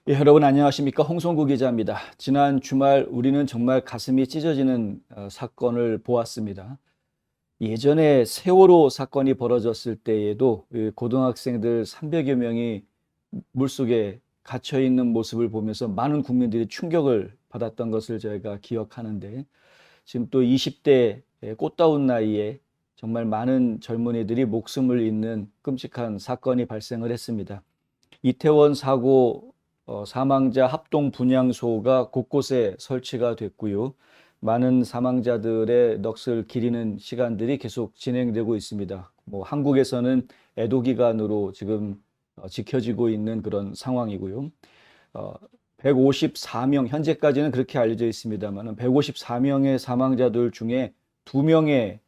예, 여러분 안녕하십니까? 홍성구 기자입니다. 지난 주말 우리는 정말 가슴이 찢어지는 사건을 보았습니다. 예전에 세월호 사건이 벌어졌을 때에도 고등학생들 300여 명이 물속에 갇혀 있는 모습을 보면서 많은 국민들이 충격을 받았던 것을 저희가 기억하는데, 지금 또 20대 꽃다운 나이에 정말 많은 젊은이들이 목숨을 잃는 끔찍한 사건이 발생을 했습니다. 이태원 사고 사망자 합동 분향소가 곳곳에 설치가 됐고요. 많은 사망자들의 넋을 기리는 시간들이 계속 진행되고 있습니다. 한국에서는 애도 기간으로 지금 지켜지고 있는 그런 상황이고요. 154명, 현재까지는 그렇게 알려져 있습니다만 154명의 사망자들 중에 2명의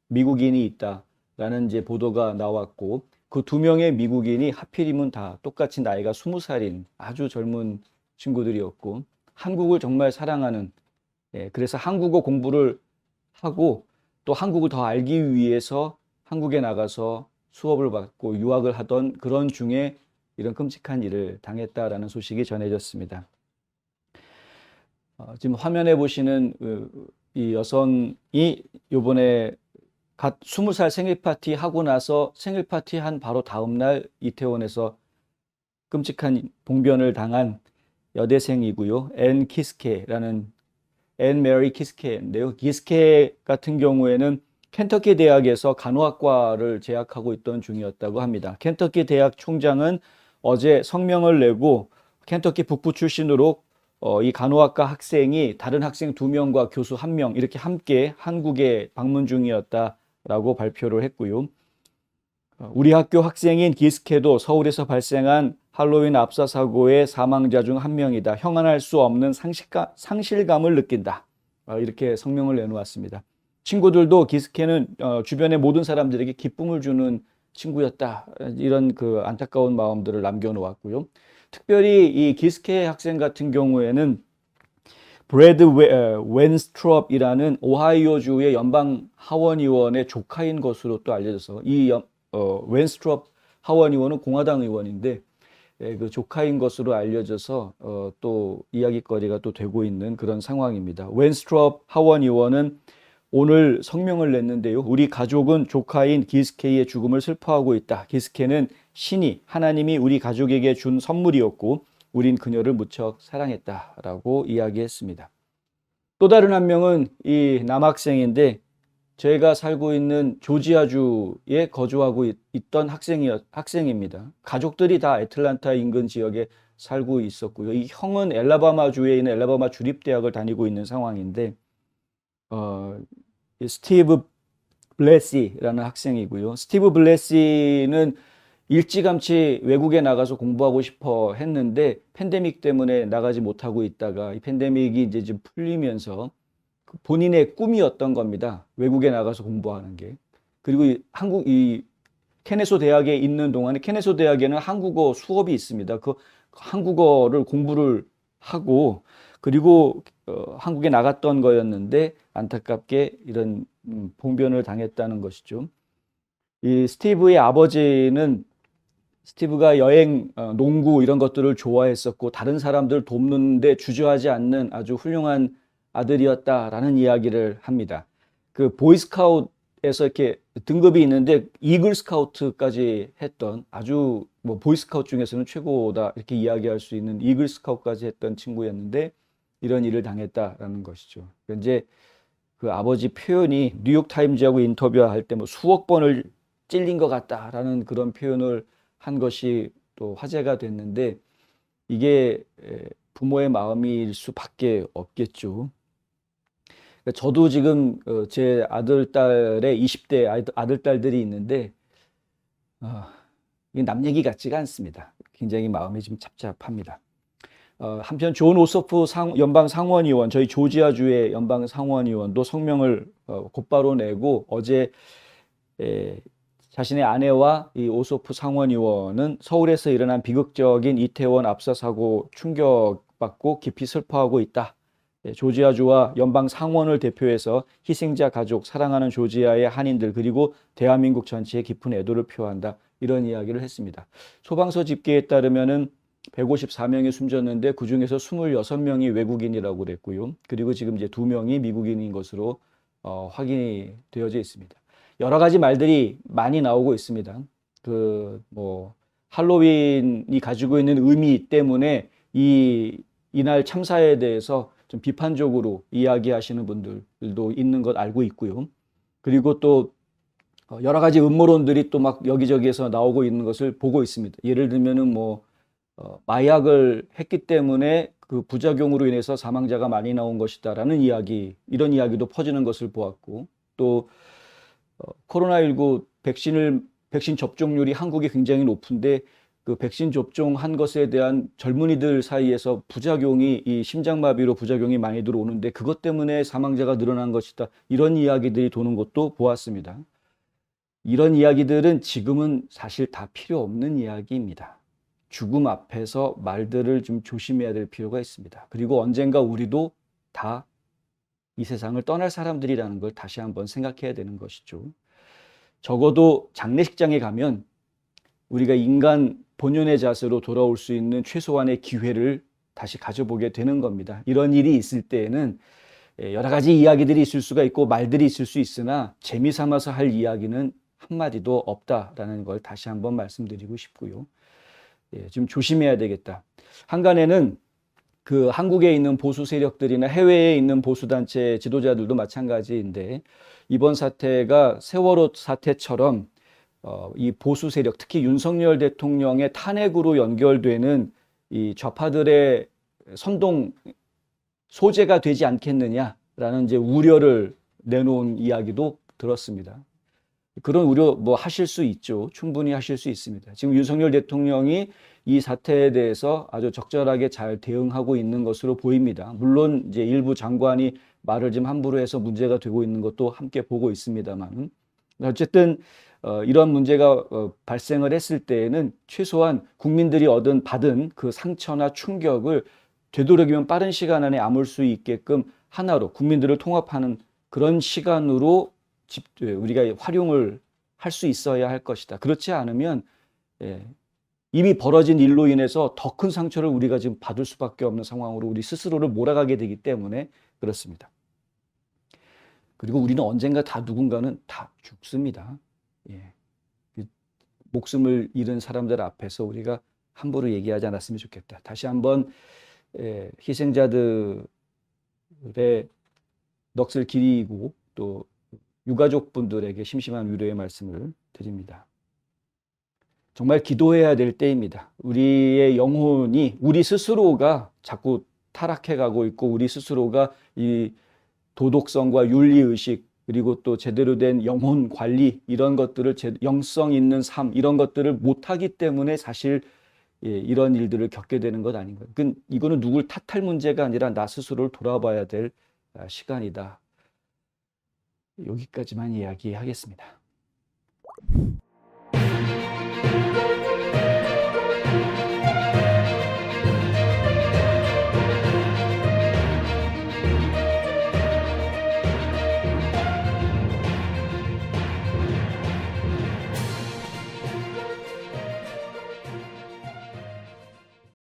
미국인이 있다라는 이제 보도가 나왔고, 그 2명의 미국인이 하필이면 다 똑같이 나이가 20살인 아주 젊은 친구들이었고, 한국을 정말 사랑하는, 그래서 한국어 공부를 하고 또 한국을 더 알기 위해서 한국에 나가서 수업을 받고 유학을 하던 그런 중에 이런 끔찍한 일을 당했다라는 소식이 전해졌습니다. 지금 화면에 보시는 이 여성이 이번에 갓 20살 생일 파티 하고 나서 생일 파티 한 바로 다음 날 이태원에서 끔찍한 봉변을 당한 여대생이고요. 앤 메리 키스케인데요. 키스케 같은 경우에는 켄터키 대학에서 간호학과를 재학하고 있던 중이었다고 합니다. 켄터키 대학 총장은 어제 성명을 내고 켄터키 북부 출신으로 이 간호학과 학생이 다른 학생 2명과 교수 1명 이렇게 함께 한국에 방문 중이었다라고 발표를 했고요. 우리 학교 학생인 기스케도 서울에서 발생한 할로윈 압사 사고의 사망자 중 한 명이다. 형언할 수 없는 상실감을 느낀다. 이렇게 성명을 내놓았습니다. 친구들도 기스케는 주변의 모든 사람들에게 기쁨을 주는 친구였다. 이런 그 안타까운 마음들을 남겨놓았고요. 특별히 이 기스케 학생 같은 경우에는 브래드 웬스트롭이라는 오하이오주의 연방 하원 의원의 조카인 것으로 또 알려져서, 이 웬스트롭 하원 의원은 공화당 의원인데 그 조카인 것으로 알려져서 또 이야기거리가 또 되고 있는 그런 상황입니다. 웬스트롭 하원 의원은 오늘 성명을 냈는데요. 우리 가족은 조카인 기스케의 죽음을 슬퍼하고 있다. 기스케는 신이, 하나님이 우리 가족에게 준 선물이었고 우린 그녀를 무척 사랑했다라고 이야기했습니다. 또 다른 한 명은 이 남학생인데, 저희가 살고 있는 조지아주에 거주하고 있던 학생입니다. 가족들이 다 애틀란타 인근 지역에 살고 있었고요. 이 형은 엘라바마주에 있는 엘라바마 주립대학을 다니고 있는 상황인데, 스티브 블레시라는 학생이고요. 스티브 블레시는 일찌감치 외국에 나가서 공부하고 싶어 했는데 팬데믹 때문에 나가지 못하고 있다가 이 팬데믹이 이제 좀 풀리면서 본인의 꿈이었던 겁니다. 외국에 나가서 공부하는 게. 그리고 이 케네소 대학에 있는 동안에 케네소 대학에는 한국어 수업이 있습니다. 그 한국어를 공부를 하고 그리고 한국에 나갔던 거였는데 안타깝게 이런 봉변을 당했다는 것이죠. 이 스티브의 아버지는 스티브가 여행, 농구 이런 것들을 좋아했었고 다른 사람들 돕는데 주저하지 않는 아주 훌륭한 아들이었다라는 이야기를 합니다. 그 보이스카웃에서 이렇게 등급이 있는데 이글 스카우트까지 했던 아주 보이스카웃 중에서는 최고다 이렇게 이야기할 수 있는 이글 스카우트까지 했던 친구였는데 이런 일을 당했다라는 것이죠. 이제 그 아버지 표현이 뉴욕 타임즈하고 인터뷰할 때 수억 번을 찔린 것 같다라는 그런 표현을 한 것이 또 화제가 됐는데, 이게 부모의 마음일 수밖에 없겠죠. 저도 지금 제 아들, 딸의 20대 아들, 딸들이 있는데 이게 남 얘기 같지가 않습니다. 굉장히 마음이 좀 착잡합니다. 한편 존 오소프 연방 상원의원, 저희 조지아주의 연방 상원의원도 성명을 곧바로 내고 어제 자신의 아내와 이 오소프 상원의원은 서울에서 일어난 비극적인 이태원 압사 사고 충격받고 깊이 슬퍼하고 있다. 조지아주와 연방 상원을 대표해서 희생자 가족, 사랑하는 조지아의 한인들 그리고 대한민국 전체에 깊은 애도를 표한다. 이런 이야기를 했습니다. 소방서 집계에 따르면은 154명이 숨졌는데 그중에서 26명이 외국인이라고 그랬고요. 그리고 지금 이제 2명이 미국인인 것으로 확인이 되어져 있습니다. 여러 가지 말들이 많이 나오고 있습니다. 할로윈이 가지고 있는 의미 때문에 이날 참사에 대해서 좀 비판적으로 이야기하시는 분들도 있는 것 알고 있고요. 그리고 또 여러 가지 음모론들이 또 막 여기저기에서 나오고 있는 것을 보고 있습니다. 예를 들면은 마약을 했기 때문에 그 부작용으로 인해서 사망자가 많이 나온 것이다라는 이야기, 이런 이야기도 퍼지는 것을 보았고, 또 코로나19 백신 접종률이 한국이 굉장히 높은데 그 백신 접종한 것에 대한 젊은이들 사이에서 부작용이 이 심장마비로 부작용이 많이 들어오는데 그것 때문에 사망자가 늘어난 것이다. 이런 이야기들이 도는 것도 보았습니다. 이런 이야기들은 지금은 사실 다 필요 없는 이야기입니다. 죽음 앞에서 말들을 좀 조심해야 될 필요가 있습니다. 그리고 언젠가 우리도 다 이 세상을 떠날 사람들이라는 걸 다시 한번 생각해야 되는 것이죠. 적어도 장례식장에 가면 우리가 인간 본연의 자세로 돌아올 수 있는 최소한의 기회를 다시 가져보게 되는 겁니다. 이런 일이 있을 때에는 여러 가지 이야기들이 있을 수가 있고 말들이 있을 수 있으나 재미 삼아서 할 이야기는 한마디도 없다라는 걸 다시 한번 말씀드리고 싶고요. 좀 조심해야 되겠다. 한간에는 그 한국에 있는 보수 세력들이나 해외에 있는 보수단체 지도자들도 마찬가지인데 이번 사태가 세월호 사태처럼 이 보수 세력, 특히 윤석열 대통령의 탄핵으로 연결되는 이 좌파들의 선동 소재가 되지 않겠느냐라는 이제 우려를 내놓은 이야기도 들었습니다. 그런 우려 하실 수 있죠. 충분히 하실 수 있습니다. 지금 윤석열 대통령이 이 사태에 대해서 아주 적절하게 잘 대응하고 있는 것으로 보입니다. 물론 이제 일부 장관이 말을 좀 함부로 해서 문제가 되고 있는 것도 함께 보고 있습니다만 어쨌든 이런 문제가 발생을 했을 때에는 최소한 국민들이 받은 그 상처나 충격을 되도록이면 빠른 시간 안에 아물 수 있게끔 하나로 국민들을 통합하는 그런 시간으로 우리가 활용을 할 수 있어야 할 것이다. 그렇지 않으면 이미 벌어진 일로 인해서 더 큰 상처를 우리가 지금 받을 수밖에 없는 상황으로 우리 스스로를 몰아가게 되기 때문에 그렇습니다. 그리고 우리는 언젠가 다 누군가는 다 죽습니다. 목숨을 잃은 사람들 앞에서 우리가 함부로 얘기하지 않았으면 좋겠다. 다시 한번 희생자들의 넋을 기리고 또 유가족분들에게 심심한 위로의 말씀을 드립니다. 정말 기도해야 될 때입니다. 우리의 영혼이 우리 스스로가 자꾸 타락해가고 있고 우리 스스로가 이 도덕성과 윤리의식 그리고 또 제대로 된 영혼 관리 이런 것들을 영성 있는 삶 이런 것들을 못하기 때문에 사실 이런 일들을 겪게 되는 것 아닌가요? 이거는 누굴 탓할 문제가 아니라 나 스스로를 돌아봐야 될 시간이다. 여기까지만 이야기하겠습니다.